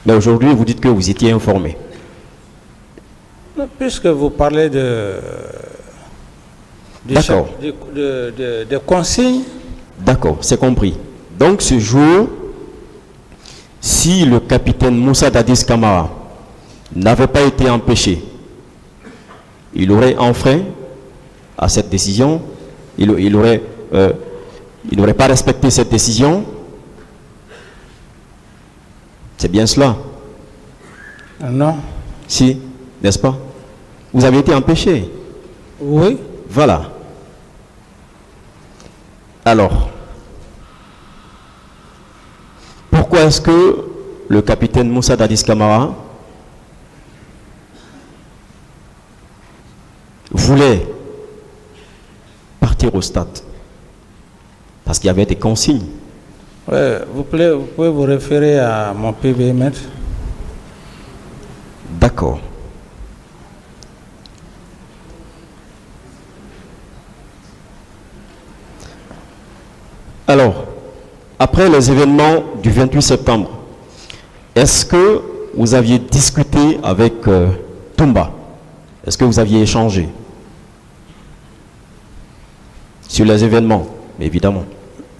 Mais aujourd'hui, vous dites que vous étiez informé. Puisque vous parlez D'accord. de consignes. D'accord, c'est compris. Donc ce jour, si le capitaine Moussa Dadis Camara n'avait pas été empêché, il aurait enfreint à cette décision, il n'aurait pas respecté cette décision. C'est bien cela? Non. Si, n'est-ce pas? Vous avez été empêché. Oui. Voilà. Alors, pourquoi est-ce que le capitaine Moussa Dadis Camara voulait partir au stade? Parce qu'il y avait des consignes. Ouais, vous pouvez vous référer à mon PV, maître. D'accord. Alors, après les événements du 28 septembre, est-ce que vous aviez discuté avec Toumba? Est-ce que vous aviez échangé sur les événements? Évidemment.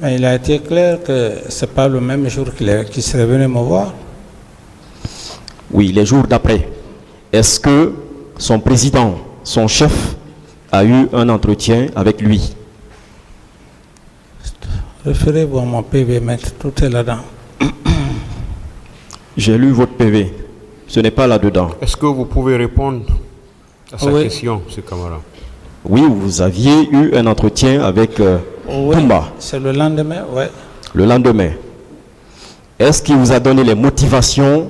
Mais il a été clair que ce n'est pas le même jour qu'il serait venu me voir. Oui, les jours d'après. Est-ce que son président, son chef, a eu un entretien avec lui? Référez-vous à mon PV, maître, tout est là-dedans. J'ai lu votre PV. Ce n'est pas là-dedans. Est-ce que vous pouvez répondre à sa Oui. question, M. Camara? Oui, vous aviez eu un entretien avec Toumba C'est le lendemain, ouais. le lendemain. Est-ce qu'il vous a donné les motivations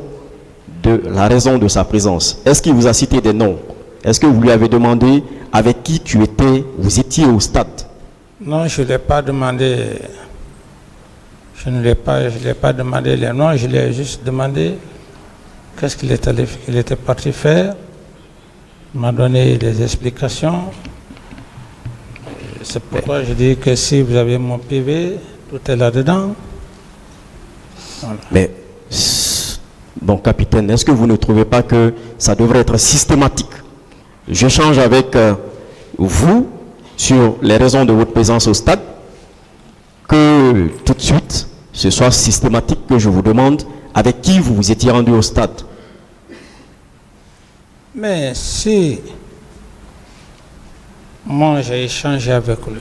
de la raison de sa présence? Est-ce qu'il vous a cité des noms? Est-ce que vous lui avez demandé avec qui vous étiez au stade? Non, je ne l'ai pas demandé. Je ne l'ai pas demandé les noms, je lui ai juste demandé qu'est-ce qu'il était parti faire. Il m'a donné des explications. C'est pourquoi je dis que si vous avez mon PV, tout est là-dedans. Voilà. Mais, bon, capitaine, est-ce que vous ne trouvez pas que ça devrait être systématique? J'échange avec vous sur les raisons de votre présence au stade, que tout de suite, ce soit systématique, que je vous demande avec qui vous vous étiez rendu au stade. Mais si moi j'ai échangé avec lui,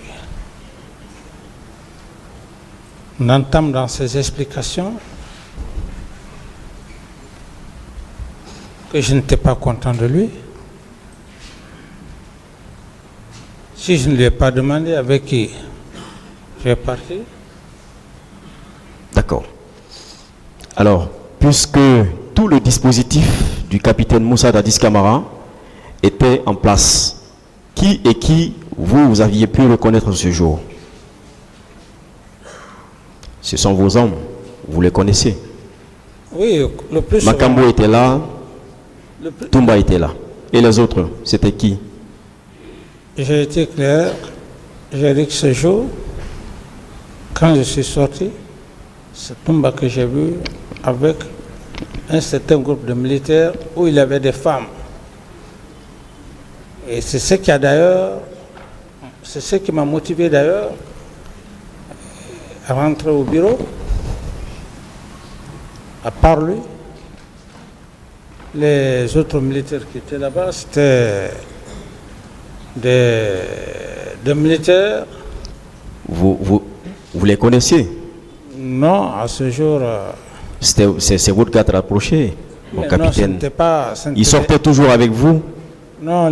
on entend dans ses explications que je n'étais pas content de lui. Si je ne lui ai pas demandé avec qui je vais partir. D'accord. Alors, puisque tout le dispositif du capitaine Moussa Dadis Camara était en place, qui vous aviez pu reconnaître ce jour? Ce sont vos hommes, vous les connaissez. Oui, le plus souvent. Makambo était là, Toumba était là. Et les autres, c'était qui? J'ai été clair, j'ai dit que ce jour, quand je suis sorti, c'est Toumba que j'ai vu avec un certain groupe de militaires où il y avait des femmes. Et c'est ce qui a d'ailleurs, c'est ce qui m'a motivé d'ailleurs à rentrer au bureau. À part lui, les autres militaires qui étaient là-bas, c'était des militaires. Vous les connaissiez? Non, à ce jour. C'est votre garde rapproché, mon capitaine. Non, il sortait toujours avec vous? Non,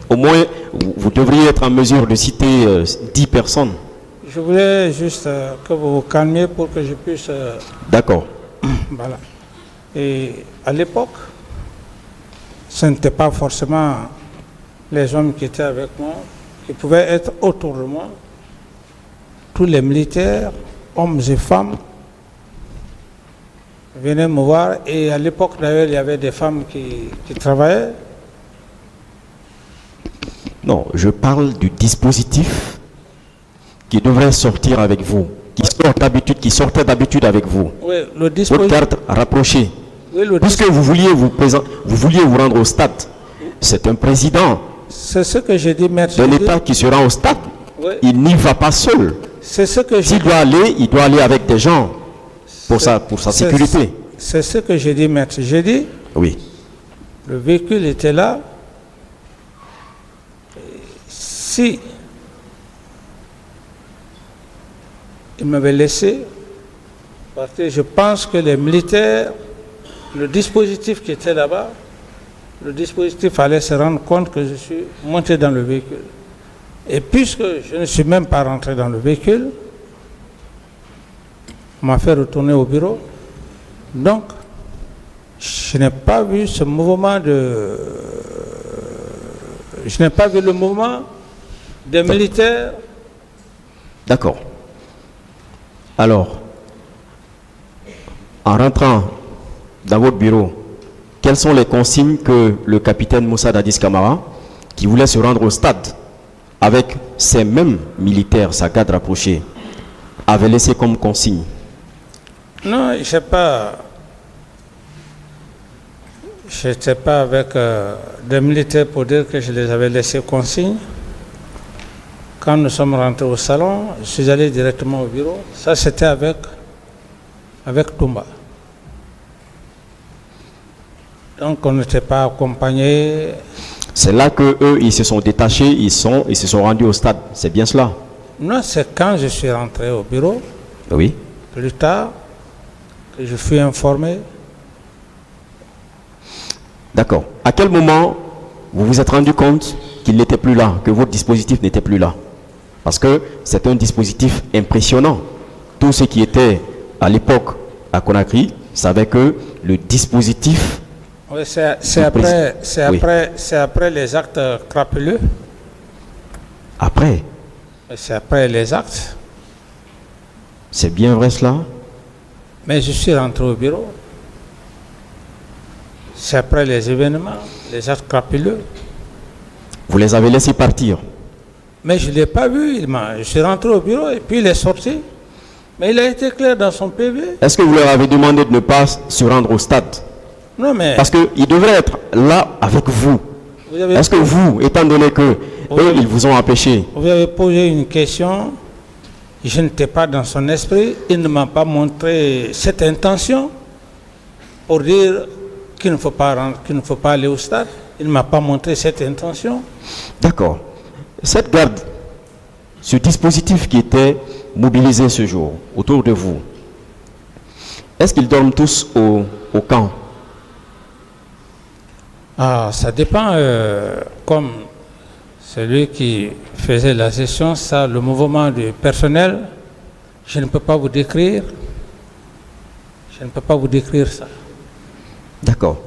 Au moins, vous devriez être en mesure de citer 10 personnes. Je voulais juste que vous vous calmiez pour que je puisse... D'accord. Voilà. Et à l'époque, ce n'était pas forcément les hommes qui étaient avec moi, qui pouvaient être autour de moi. Tous les militaires, hommes et femmes, venaient me voir. Et à l'époque, d'ailleurs, il y avait des femmes qui travaillaient. Non, je parle du dispositif qui devrait sortir avec vous, qui sortait d'habitude avec vous. Oui, le Votre garde rapproché. Oui, le Puisque vous vouliez vous rendre au stade, c'est un président C'est ce que j'ai dit, maître. de l'État qui se rend au stade. Oui. Il n'y va pas seul. C'est ce que j'ai S'il doit aller, il doit aller avec des gens pour sa c'est- sécurité. C'est ce que j'ai dit, maître. J'ai dit, Oui. le véhicule était là. Si il m'avait laissé partir, je pense que les militaires, le dispositif qui était là-bas, le dispositif allait se rendre compte que je suis monté dans le véhicule. Et puisque je ne suis même pas rentré dans le véhicule, on m'a fait retourner au bureau. Donc, je n'ai pas vu ce mouvement de... Je n'ai pas vu le mouvement des militaires. D'accord. Alors, en rentrant dans votre bureau, quelles sont les consignes que le capitaine Moussa Dadis Camara, qui voulait se rendre au stade avec ces mêmes militaires, sa garde rapprochée, avait laissé comme consigne? Non, je sais pas. Je n'étais pas avec des militaires pour dire que je les avais laissés consigne. Quand nous sommes rentrés au salon, je suis allé directement au bureau. Ça, c'était avec Toumba. Donc, on n'était pas accompagnés. C'est là que eux, ils se sont détachés, ils se sont rendus au stade. C'est bien cela? Non, c'est quand je suis rentré au bureau, Oui. plus tard, que je fus informé. D'accord. À quel moment vous vous êtes rendu compte qu'il n'était plus là, que votre dispositif n'était plus là? Parce que c'est un dispositif impressionnant. Tous ceux qui étaient à l'époque à Conakry savaient que le dispositif... Oui, c'est après les actes crapuleux. Après, C'est après les actes. c'est bien vrai cela? Mais je suis rentré au bureau. C'est après les événements, les actes crapuleux. Vous les avez laissés partir? Mais je ne l'ai pas vu. Je suis rentré au bureau et puis il est sorti. Mais il a été clair dans son PV. Est-ce que vous leur avez demandé de ne pas se rendre au stade? Non, mais Parce qu'ils devraient être là avec vous. vous avez, Est-ce que vous, étant donné que eux, ils vous ont empêché, vous avez posé une question. Je n'étais pas dans son esprit. Il ne m'a pas montré cette intention pour dire qu'il ne faut pas aller au stade. Il ne m'a pas montré cette intention. d'accord, cette garde, ce dispositif qui était mobilisé ce jour autour de vous, est-ce qu'ils dorment tous au camp? Ah, ça dépend. Comme celui qui faisait la gestion, ça, le mouvement du personnel, je ne peux pas vous décrire. Je ne peux pas vous décrire ça. D'accord.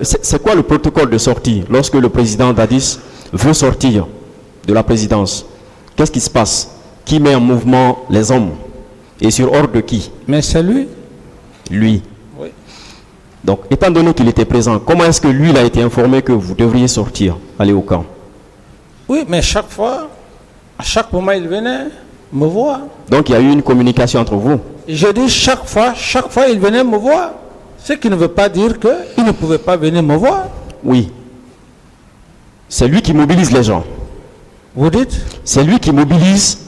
C'est quoi le protocole de sortie lorsque le président Dadis veut sortir de la présidence? Qu'est-ce qui se passe? Qui met en mouvement les hommes? Et sur ordre de qui? Mais c'est lui. Lui. Oui. Donc, étant donné qu'il était présent, comment est-ce que lui il a été informé que vous devriez sortir, aller au camp? Oui, mais chaque fois, à chaque moment, il venait me voir. Donc, il y a eu une communication entre vous. Je dis chaque fois, il venait me voir. Ce qui ne veut pas dire qu'il ne pouvait pas venir me voir. Oui. C'est lui qui mobilise les gens. Vous dites? C'est lui qui mobilise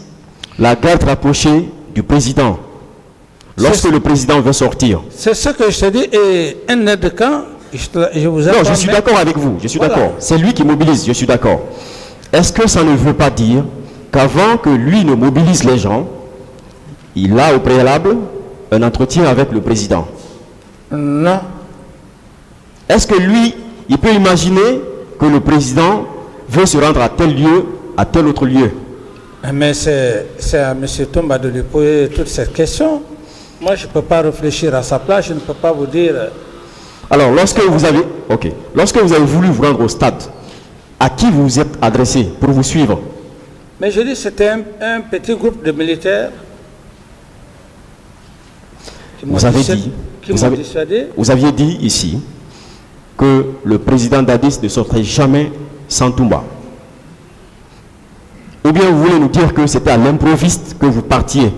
la garde rapprochée du président. Lorsque le président veut sortir. C'est ce que je te dis. Et un aide de camp, je vous Non, je suis d'accord avec vous. Je suis Voilà. d'accord. C'est lui qui mobilise. Je suis d'accord. Est-ce que ça ne veut pas dire qu'avant que lui ne mobilise les gens, il a au préalable un entretien avec le président? Non. Est-ce que lui, il peut imaginer que le président veut se rendre à tel lieu, à tel autre lieu? Mais c'est à M. Toumba de lui poser toutes ces questions. Moi, je ne peux pas réfléchir à sa place. Je ne peux pas vous dire. Alors, lorsque vous avez voulu vous rendre au stade, à qui vous vous êtes adressé pour vous suivre? Mais je dis c'était un petit groupe de militaires qui m'ont Vous avez dissuadé- dit, qui vous m'ont avez- dissuadé. Vous aviez dit ici que le président Dadis ne sortait jamais sans Toumba. Ou bien vous voulez nous dire que c'était à l'improviste que vous partiez?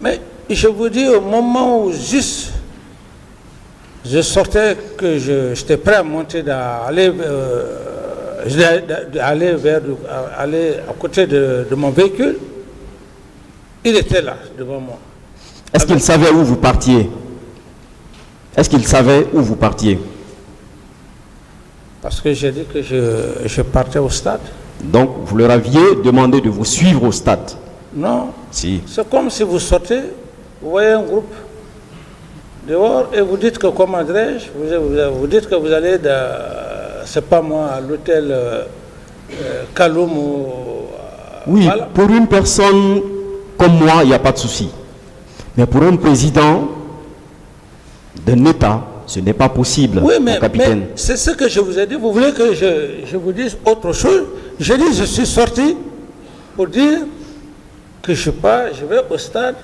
Mais je vous dis, au moment où juste Je sortais, que j'étais prêt à monter, aller à côté de mon véhicule. Il était là, devant moi. Est-ce qu'il savait où vous partiez? Est-ce qu'il savait où vous partiez? Parce que j'ai dit que je partais au stade. Donc, vous leur aviez demandé de vous suivre au stade? Non. Si. C'est comme si vous sortez, vous voyez un groupe dehors et vous dites que, comment dirais-je, vous dites que vous allez, c'est pas moi, à l'hôtel Kaloum ou... Oui, voilà. Pour une personne comme moi, il n'y a pas de souci. Mais pour un président d'un État, ce n'est pas possible, Oui, mon capitaine. mais c'est ce que je vous ai dit. Vous voulez que je vous dise autre chose? Je dis, je suis sorti pour dire que je vais au stade.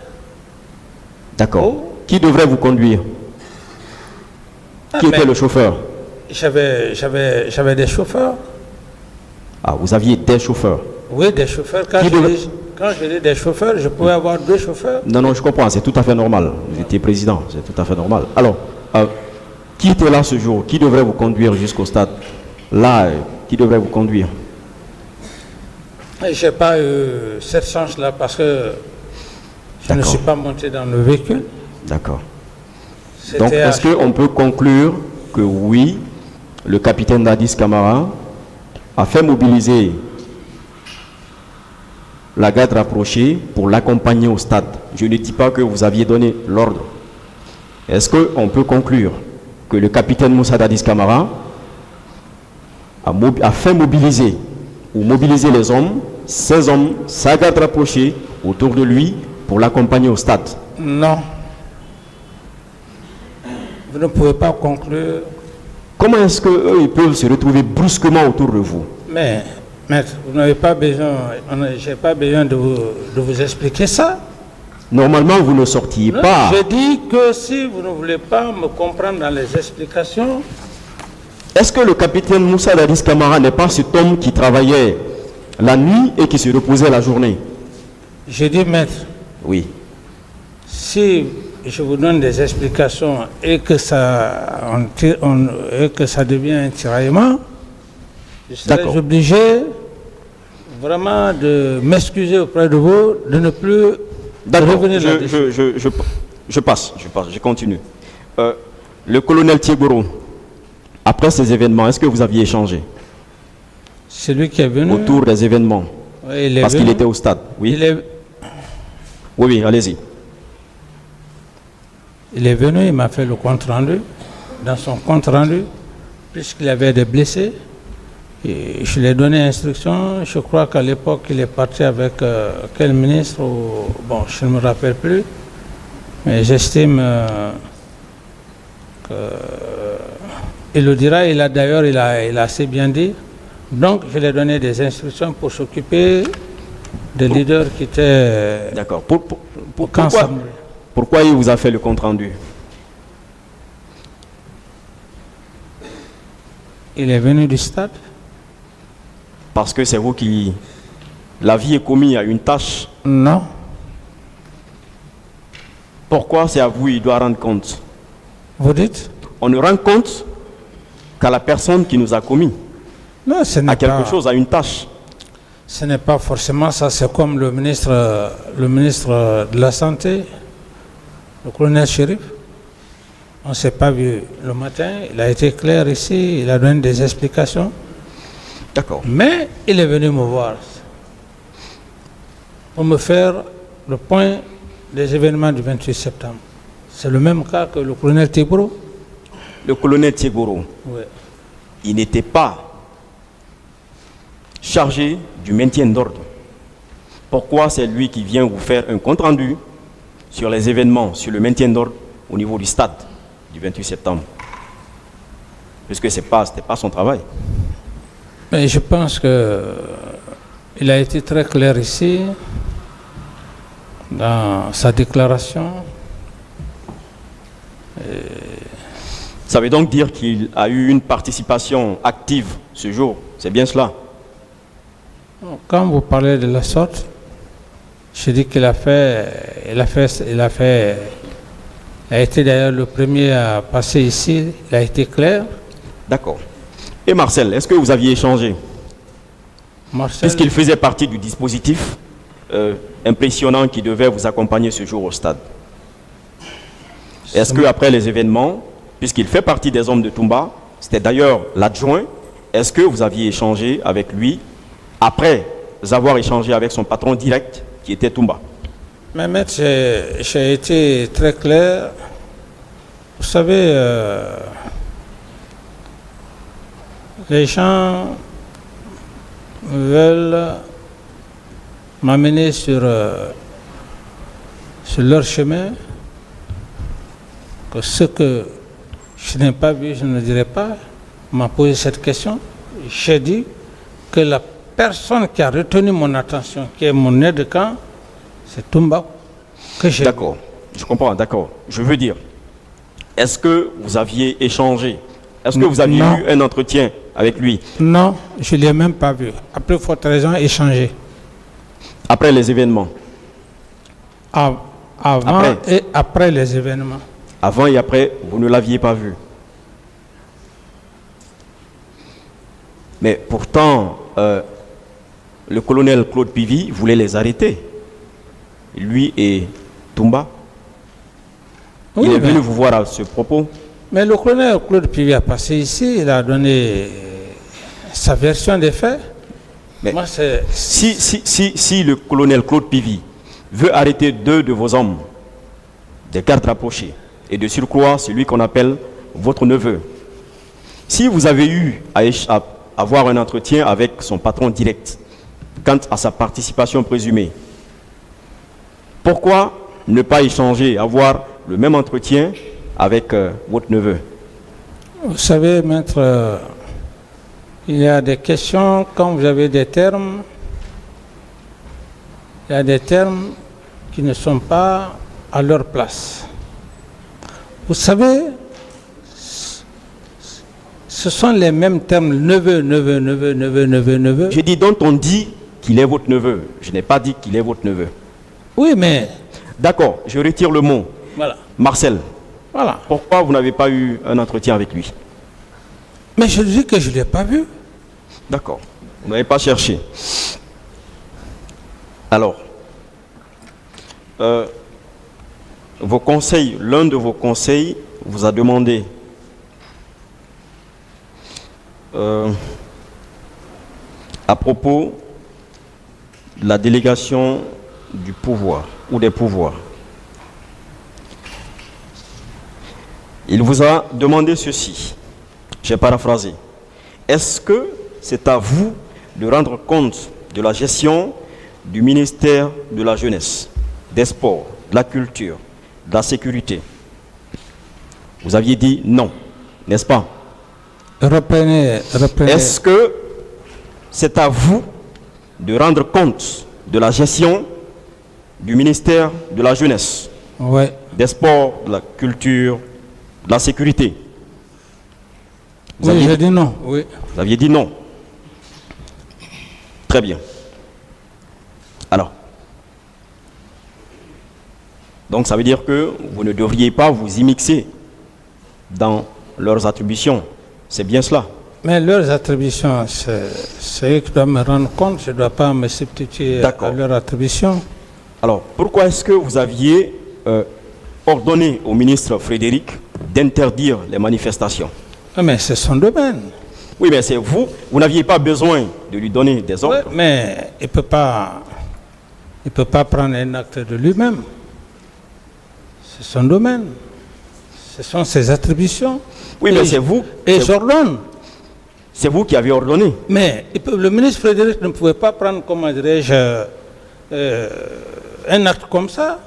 D'accord. Oh. Qui devrait vous conduire? Qui était le chauffeur? J'avais des chauffeurs. Ah, vous aviez des chauffeurs? Oui, des chauffeurs. Quand je dis des chauffeurs, je pouvais avoir 2 chauffeurs. Non, je comprends, c'est tout à fait normal. Vous étiez président, c'est tout à fait normal. Alors, qui était là ce jour? Qui devrait vous conduire jusqu'au stade? Là, qui devrait vous conduire? Je n'ai pas eu cette chance-là parce que je ne suis pas monté dans le véhicule. D'accord. Donc, est-ce qu'on peut conclure que oui, le capitaine Dadis Camara a fait mobiliser la garde rapprochée pour l'accompagner au stade? Je ne dis pas que vous aviez donné l'ordre. Est-ce qu'on peut conclure que le capitaine Moussa Dadis Camara a fait mobiliser les hommes, ses hommes, sa garde rapprochée autour de lui pour l'accompagner au stade? Non. Vous ne pouvez pas conclure. Comment est-ce qu'eux, ils peuvent se retrouver brusquement autour de vous? Mais, maître, vous n'avez pas besoin, j'ai pas besoin de vous expliquer ça. Normalement, vous ne sortiez pas. Je dis que si vous ne voulez pas me comprendre dans les explications. Est-ce que le capitaine Moussa Dadis Camara n'est pas cet homme qui travaillait la nuit et qui se reposait la journée? Je dis, maître. Oui. Si je vous donne des explications et que ça devient un tiraillement, je serai obligé vraiment de m'excuser auprès de vous, de ne plus revenir là-dessus. Je continue. Le colonel Thiegoro, après ces événements, est-ce que vous aviez échangé? C'est lui qui est venu. Autour des événements. Oui, parce qu'il était au stade. Oui, oui, allez-y. Il est venu, il m'a fait le compte rendu. Dans son compte rendu, puisqu'il y avait des blessés, et je lui ai donné instruction. Je crois qu'à l'époque, il est parti avec quel ministre bon, je ne me rappelle plus. Mais j'estime qu'il le dira. Il a assez bien dit. Donc, je lui ai donné des instructions pour s'occuper des leaders qui étaient... D'accord. Pourquoi il vous a fait le compte rendu? Il est venu du stade. Parce que c'est vous qui l'aviez commis à une tâche? Non. Pourquoi c'est à vous il doit rendre compte? Vous dites? On ne rend compte qu'à la personne qui nous a commis. Non, ce n'est à quelque chose, à une tâche. Ce n'est pas forcément ça. C'est comme le ministre de la Santé, le colonel Chérif. On ne s'est pas vu le matin. Il a été clair ici. Il a donné des explications. D'accord. Mais il est venu me voir pour me faire le point des événements du 28 septembre. C'est le même cas que le colonel Thiegoro. Le colonel Thiegoro, oui. Il n'était pas chargé du maintien d'ordre. Pourquoi c'est lui qui vient vous faire un compte rendu sur les événements, sur le maintien d'ordre au niveau du stade du 28 septembre? Puisque ce n'était pas son travail. Mais je pense qu'il a été très clair ici dans sa déclaration. Ça veut donc dire qu'il a eu une participation active ce jour, c'est bien cela? Quand vous parlez de la sorte, je dis qu'il a fait Il a été d'ailleurs le premier à passer ici, il a été clair. D'accord. Et Marcel, est-ce que vous aviez échangé? Marcel, Puisqu'il faisait partie du dispositif impressionnant qui devait vous accompagner ce jour au stade. Est-ce qu'après les événements, puisqu'il fait partie des hommes de Toumba, c'était d'ailleurs l'adjoint, est-ce que vous aviez échangé avec lui après avoir échangé avec son patron direct qui était Toumba? mais maître, j'ai été très clair. Vous savez, les gens veulent m'amener sur leur chemin, que ce que je n'ai pas vu, je ne dirai pas. On m'a posé cette question. J'ai dit que la personne qui a retenu mon attention, qui est mon aide de camp, c'est Toumba que j'ai vu. D'accord, je comprends, d'accord. Je veux dire, est-ce que vous aviez échangé? Est-ce que vous aviez Non. eu un entretien avec lui Non, je ne l'ai même pas vu. Après, forte raison, échanger. après les événements? Avant Après. et après les événements. Avant et après, vous ne l'aviez pas vu. Mais pourtant, le colonel Claude Pivy voulait les arrêter. Lui et Toumba. Oui, Il est mais- venu vous voir à ce propos. Mais le colonel Claude Pivy a passé ici, il a donné sa version des faits. Mais Moi, c'est... si le colonel Claude Pivy veut arrêter 2 de vos hommes, des gardes rapprochés, et de surcroît celui qu'on appelle votre neveu, si vous avez eu à avoir un entretien avec son patron direct quant à sa participation présumée, pourquoi ne pas échanger, avoir le même entretien avec votre neveu? Vous savez, maître, il y a des questions, quand vous avez des termes, il y a des termes qui ne sont pas à leur place. Vous savez, ce sont les mêmes termes, neveu. J'ai dit dont on dit qu'il est votre neveu. Je n'ai pas dit qu'il est votre neveu. Oui, mais D'accord, je retire le mot. voilà, Marcel, voilà. pourquoi vous n'avez pas eu un entretien avec lui? Mais je dis que je ne l'ai pas vu. D'accord, vous n'avez pas cherché. Alors, vos conseils, l'un de vos conseils vous a demandé à propos de la délégation du pouvoir ou des pouvoirs. Il vous a demandé ceci, j'ai paraphrasé. Est-ce que c'est à vous de rendre compte de la gestion du ministère de la Jeunesse, des Sports, de la Culture, de la Sécurité? Vous aviez dit non, n'est-ce pas? Reprenez. Est-ce que c'est à vous de rendre compte de la gestion du ministère de la Jeunesse, Oui. des Sports, de la Culture, de la Sécurité? Oui, j'ai dit non. Oui. Vous aviez dit non. Très bien. Alors, donc ça veut dire que vous ne devriez pas vous immixer dans leurs attributions. C'est bien cela. Mais leurs attributions, c'est eux qui doivent me rendre compte. Je ne dois pas me substituer D'accord. à leurs attributions. Alors, pourquoi est-ce que vous aviez ordonné au ministre Frédéric d'interdire les manifestations? Ah, mais c'est son domaine. Oui, mais c'est vous, vous n'aviez pas besoin de lui donner des ordres. Ouais, mais il ne peut pas prendre un acte de lui-même. C'est son domaine. Ce sont ses attributions. Oui, mais c'est vous. Et j'ordonne. C'est vous qui avez ordonné. Mais le ministre Frédéric ne pouvait pas prendre, comment dirais-je, un acte comme ça.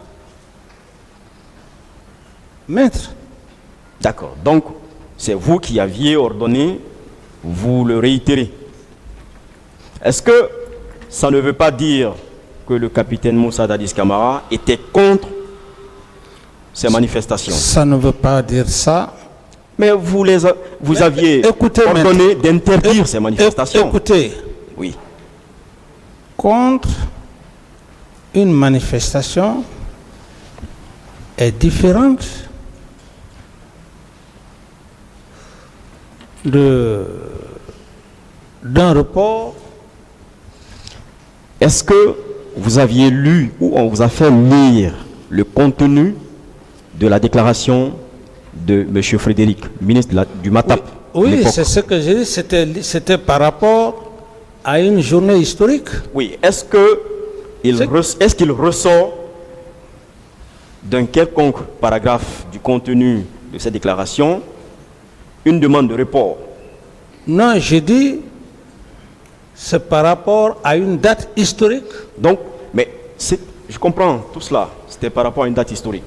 Maître. D'accord. Donc, c'est vous qui aviez ordonné, vous le réitérez. Est-ce que ça ne veut pas dire que le capitaine Moussa Dadis Camara était contre ces manifestations? Ça ne veut pas dire ça. Mais vous aviez écoutez, ordonné d'interdire ces manifestations. Écoutez, Oui. contre une manifestation est différente d'un report. Est-ce que vous aviez lu ou on vous a fait lire le contenu de la déclaration de M. Frédéric, ministre du MATAP? Oui, c'est ce que j'ai dit, c'était par rapport à une journée historique. Oui, est-ce qu'il ressort d'un quelconque paragraphe du contenu de cette déclaration une demande de report? Non, j'ai dit, c'est par rapport à une date historique. Donc, mais je comprends tout cela, c'était par rapport à une date historique.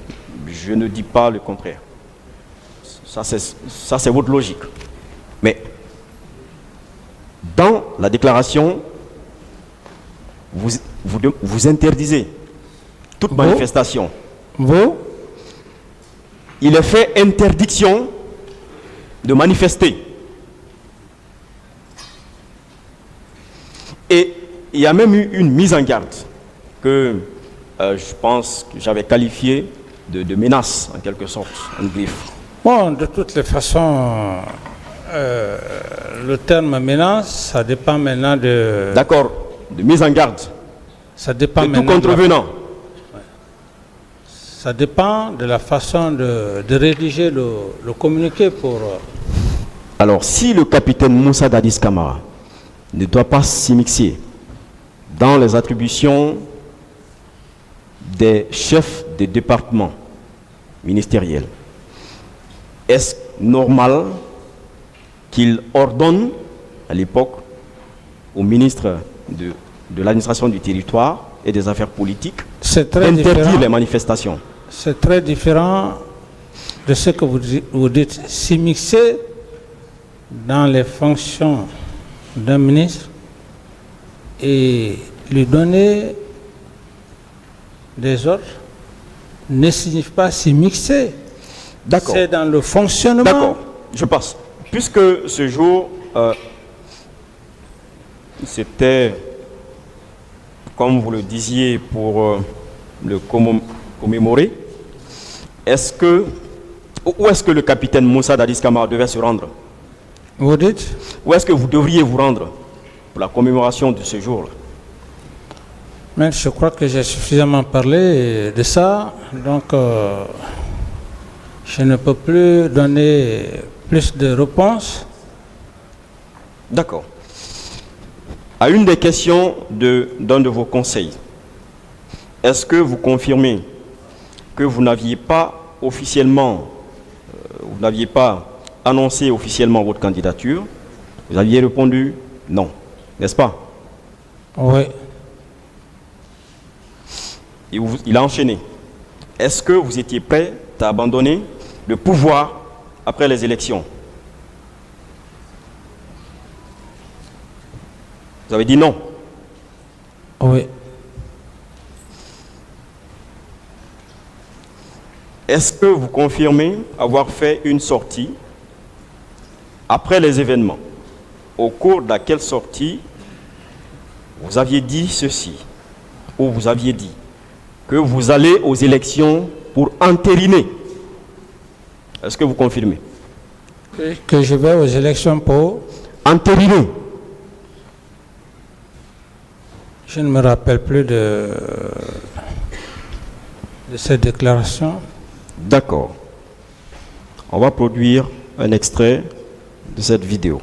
Je ne dis pas le contraire. Ça, c'est votre logique. Mais, dans la déclaration, vous interdisez toute manifestation. Il est fait interdiction de manifester. Et il y a même eu une mise en garde que je pense que j'avais qualifiée de menace, en quelque sorte, en griffe. Bon, de toutes les façons, le terme menace, ça dépend maintenant de... D'accord, de mise en garde. Ça dépend de tout contrevenant. Ça dépend de la façon de rédiger le communiqué pour... Alors, si le capitaine Moussa Dadis Camara ne doit pas s'immiscer dans les attributions des chefs de département ministériels, est-ce normal qu'il ordonne à l'époque au ministre de l'administration du territoire et des affaires politiques d'interdire les manifestations? C'est très différent de ce que vous dites. S'immiscer dans les fonctions d'un ministre et lui donner des ordres ne signifie pas s'immiscer. D'accord. C'est dans le fonctionnement. D'accord, je passe. Puisque ce jour, c'était, comme vous le disiez, pour le commémorer, où est-ce que le capitaine Moussa Dadis Camara devait se rendre? Vous dites? Où est-ce que vous devriez vous rendre pour la commémoration de ce jour-là? Mais je crois que j'ai suffisamment parlé de ça, donc je ne peux plus donner plus de réponses. D'accord. À une des questions d'un de vos conseils, est-ce que vous confirmez que vous n'aviez pas officiellement, vous n'aviez pas annoncé officiellement votre candidature? Vous aviez répondu non, n'est-ce pas? Oui. Et il a enchaîné. Est-ce que vous étiez prêt à abandonner le pouvoir après les élections? Vous avez dit non. Oui. Est-ce que vous confirmez avoir fait une sortie après les événements, au cours de laquelle sortie vous aviez dit ceci, ou vous aviez dit que vous allez aux élections pour entériner? Est-ce que vous confirmez? Que je vais aux élections pour entériner? Je ne me rappelle plus de cette déclaration. D'accord. On va produire un extrait de cette vidéo.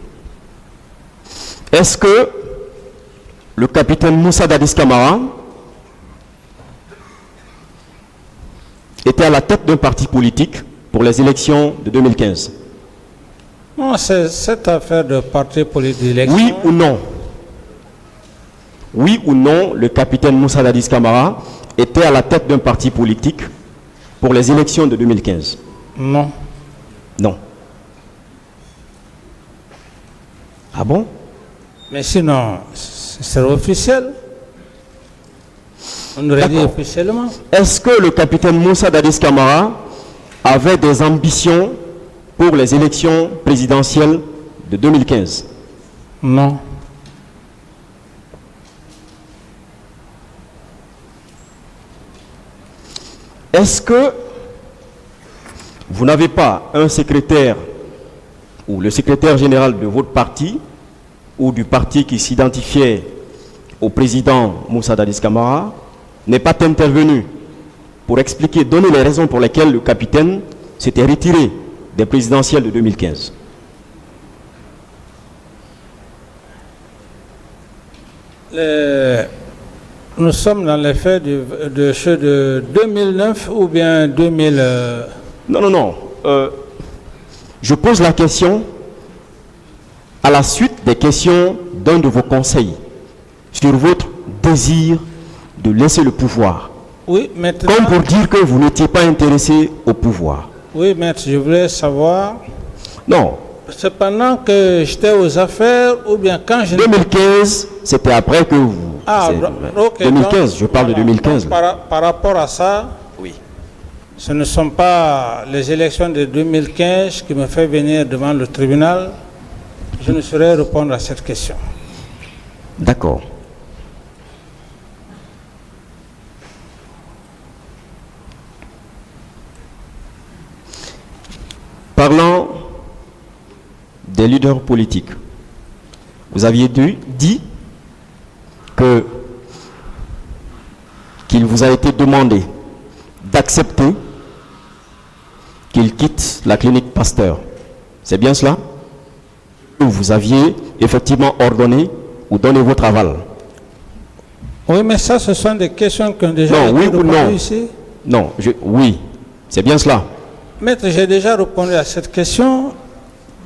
Est-ce que le capitaine Moussa Dadis Camara était à la tête d'un parti politique pour les élections de 2015? Non, c'est cette affaire de parti politique d'élection. Oui ou non? Oui ou non, le capitaine Moussa Dadis Camara était à la tête d'un parti politique pour les élections de 2015? Non. Non. Ah bon? Mais sinon, c'est officiel. On aurait dit officiellement. Est-ce que le capitaine Moussa Dadis Camara avait des ambitions pour les élections présidentielles de 2015? Non. Est-ce que vous n'avez pas un secrétaire ou le secrétaire général de votre parti ou du parti qui s'identifiait au président Moussa Dadis Camara n'est pas intervenu pour expliquer, donner les raisons pour lesquelles le capitaine s'était retiré des présidentielles de 2015. Nous sommes dans les faits de ceux de 2009 ou bien 2000... Non. Je pose la question à la suite des questions d'un de vos conseils sur votre désir de laisser le pouvoir. Oui, maintenant... Comme pour dire que vous n'étiez pas intéressé au pouvoir. Oui, maître, je voulais savoir... Non. C'est pendant que j'étais aux affaires ou bien quand je... 2015, c'était après que vous... Ah, ok. 2015, donc, je parle de 2015. Par rapport à ça, Oui. ce ne sont pas les élections de 2015 qui me fait venir devant le tribunal. Je ne saurais répondre à cette question. D'accord. Parlant des leaders politiques, vous aviez dit qu'il vous a été demandé d'accepter qu'il quitte la clinique Pasteur. C'est bien cela? Vous aviez effectivement ordonné ou donné votre aval? Oui, mais ça, ce sont des questions qui ont déjà Non, été oui ou répondues non? ici. Non, oui, c'est bien cela. Maître, j'ai déjà répondu à cette question.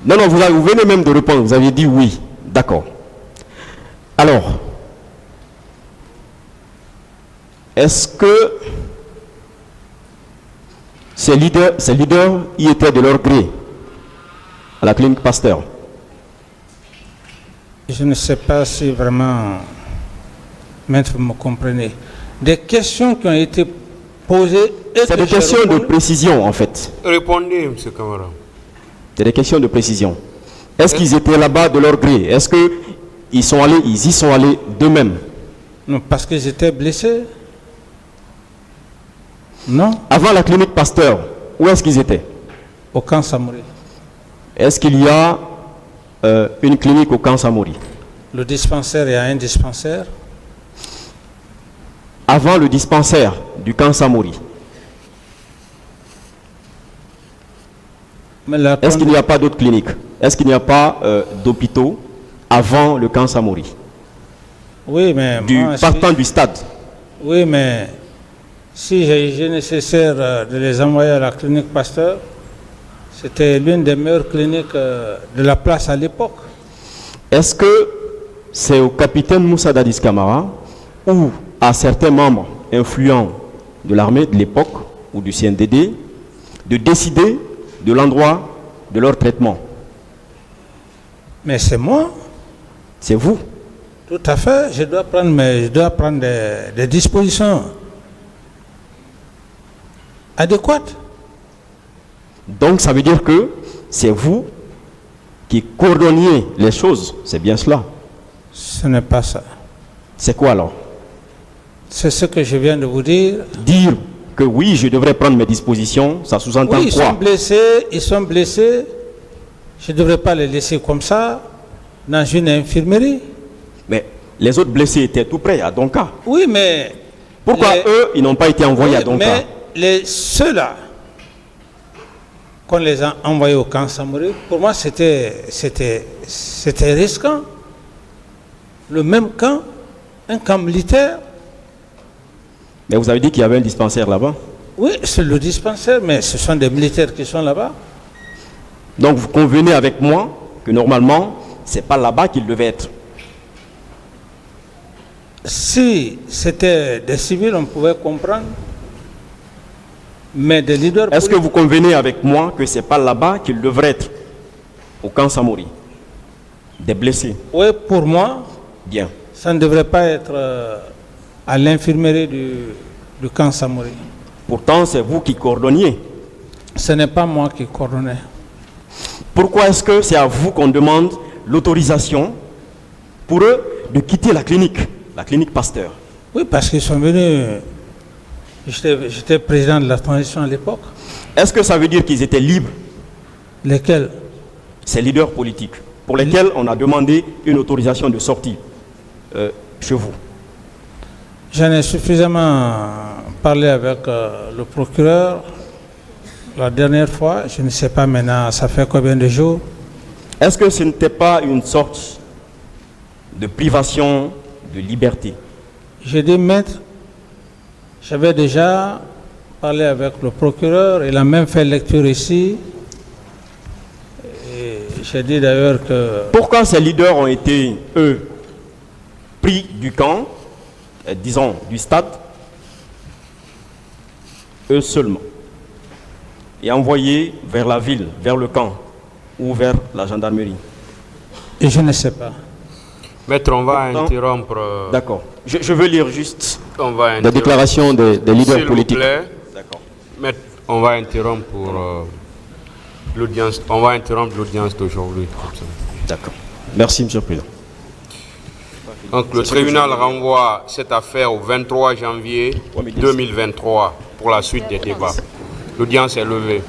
Non, vous venez même de répondre, vous avez dit oui. D'accord. Alors, est-ce que ces leaders y étaient de leur gré à la clinique Pasteur? Je ne sais pas si vraiment, maître, vous me comprenez. Des questions qui ont été posées... C'est des questions de précision, en fait. Répondez, M. Camara. C'est des questions de précision. Est-ce qu'ils étaient là-bas de leur gré? Est-ce qu'ils y sont allés d'eux-mêmes? Non, parce qu'ils étaient blessés. Non, Avant la clinique Pasteur, où est-ce qu'ils étaient? au camp Samori. Est-ce qu'il y a une clinique au camp Samori? Le dispensaire, il y a un dispensaire. Avant le dispensaire du camp Samori, est-ce qu'il n'y a pas d'autres cliniques? Est-ce qu'il n'y a pas d'hôpitaux avant le camp Samori? Oui, mais... Partant du stade. Oui, mais si j'ai jugé nécessaire de les envoyer à la clinique Pasteur, c'était l'une des meilleures cliniques de la place à l'époque. Est-ce que c'est au capitaine Moussa Dadis Camara ou à certains membres influents de l'armée de l'époque ou du CNDD de décider de l'endroit de leur traitement? Mais c'est moi. C'est vous. Tout à fait. Je dois prendre des dispositions adéquates. Donc ça veut dire que c'est vous qui coordonniez les choses. C'est bien cela. Ce n'est pas ça. C'est quoi alors? C'est ce que je viens de vous dire. Dire que oui, je devrais prendre mes dispositions, ça sous-entend Oui, quoi? ils sont blessés. Je ne devrais pas les laisser comme ça dans une infirmerie. Mais les autres blessés étaient tout près à Donka. Oui, mais... Pourquoi eux, ils n'ont pas été envoyés à Donka? Mais ceux-là, qu'on les a envoyés au camp Samori, pour moi, c'était risquant. Le même camp, un camp militaire. Mais vous avez dit qu'il y avait un dispensaire là-bas? Oui, c'est le dispensaire, mais ce sont des militaires qui sont là-bas. Donc vous convenez avec moi que normalement, ce n'est pas là-bas qu'ils devaient être. Si c'était des civils, on pouvait comprendre. Mais des leaders... Est-ce que vous convenez avec moi que ce n'est pas là-bas qu'ils devraient être? Au camp Samori? Des blessés? Oui, pour moi, Bien. ça ne devrait pas être à l'infirmerie du camp Samori. Pourtant, c'est vous qui coordonniez. Ce n'est pas moi qui coordonnais. Pourquoi est-ce que c'est à vous qu'on demande l'autorisation pour eux de quitter la clinique Pasteur? Oui, parce qu'ils sont venus... J'étais président de la transition à l'époque. Est-ce que ça veut dire qu'ils étaient libres? Lesquels? ces leaders politiques pour lesquels on a demandé une autorisation de sortie chez vous? J'en ai suffisamment parlé avec le procureur la dernière fois. Je ne sais pas maintenant, ça fait combien de jours? Est-ce que ce n'était pas une sorte de privation de liberté? J'ai dit, maître, j'avais déjà parlé avec le procureur, il a même fait lecture ici. Et j'ai dit d'ailleurs que... Pourquoi ces leaders ont été, eux, pris du camp, disons du stade, eux seulement, et envoyés vers la ville, vers le camp ou vers la gendarmerie? Et je ne sais pas. Maître, on va Pourtant, interrompre. D'accord. Je veux lire juste On va la interrompre. déclaration des leaders S'il vous politiques. plaît, D'accord. Maître, on va interrompre pour l'audience. On va interrompre l'audience d'aujourd'hui. comme ça. D'accord. Merci, Monsieur le Président. Donc le tribunal renvoie cette affaire au 23 janvier 2023 pour la suite des débats. L'audience est levée.